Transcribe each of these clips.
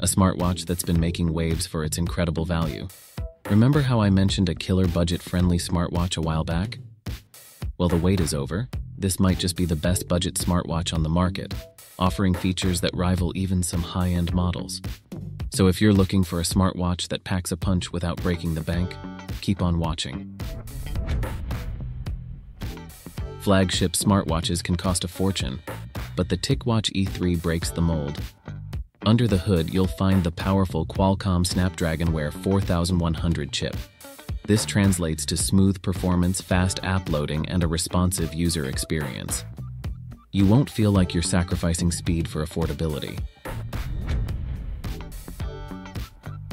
a smartwatch that's been making waves for its incredible value. Remember how I mentioned a killer budget-friendly smartwatch a while back? Well, the wait is over. This might just be the best budget smartwatch on the market, offering features that rival even some high-end models. So if you're looking for a smartwatch that packs a punch without breaking the bank, keep on watching. Flagship smartwatches can cost a fortune, but the Ticwatch E3 breaks the mold. Under the hood, you'll find the powerful Qualcomm Snapdragon Wear 4100 chip. This translates to smooth performance, fast app loading, and a responsive user experience. You won't feel like you're sacrificing speed for affordability.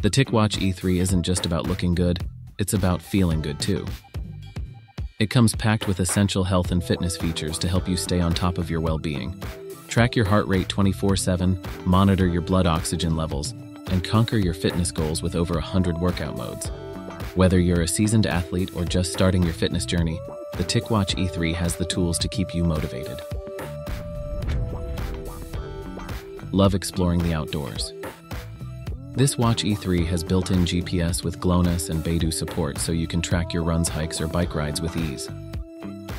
The Ticwatch E3 isn't just about looking good, it's about feeling good too. It comes packed with essential health and fitness features to help you stay on top of your well-being. Track your heart rate 24/7, monitor your blood oxygen levels, and conquer your fitness goals with over 100 workout modes. Whether you're a seasoned athlete or just starting your fitness journey, the Ticwatch E3 has the tools to keep you motivated. Love exploring the outdoors. This Watch E3 has built-in GPS with GLONASS and Beidou support so you can track your runs, hikes, or bike rides with ease.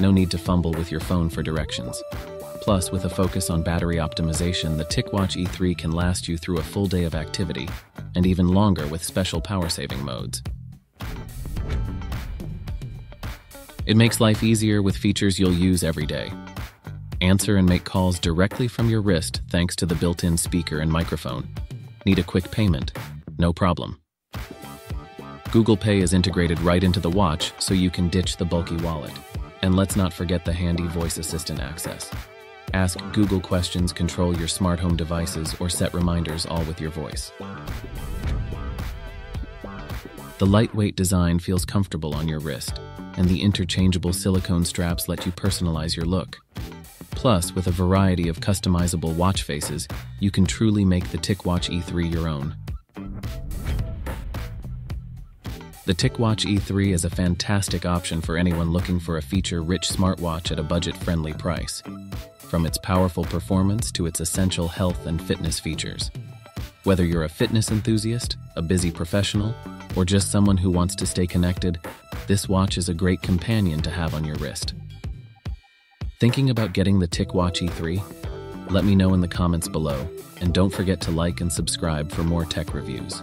No need to fumble with your phone for directions. Plus, with a focus on battery optimization, the Ticwatch E3 can last you through a full day of activity, and even longer with special power-saving modes. It makes life easier with features you'll use every day. Answer and make calls directly from your wrist thanks to the built-in speaker and microphone. Need a quick payment? No problem. Google Pay is integrated right into the watch so you can ditch the bulky wallet. And let's not forget the handy voice assistant access. Ask Google questions, control your smart home devices, or set reminders all with your voice. The lightweight design feels comfortable on your wrist, and the interchangeable silicone straps let you personalize your look. Plus, with a variety of customizable watch faces, you can truly make the Ticwatch E3 your own. The Ticwatch E3 is a fantastic option for anyone looking for a feature-rich smartwatch at a budget-friendly price. From its powerful performance to its essential health and fitness features. Whether you're a fitness enthusiast, a busy professional, or just someone who wants to stay connected, this watch is a great companion to have on your wrist. Thinking about getting the Ticwatch E3? Let me know in the comments below, and don't forget to like and subscribe for more tech reviews.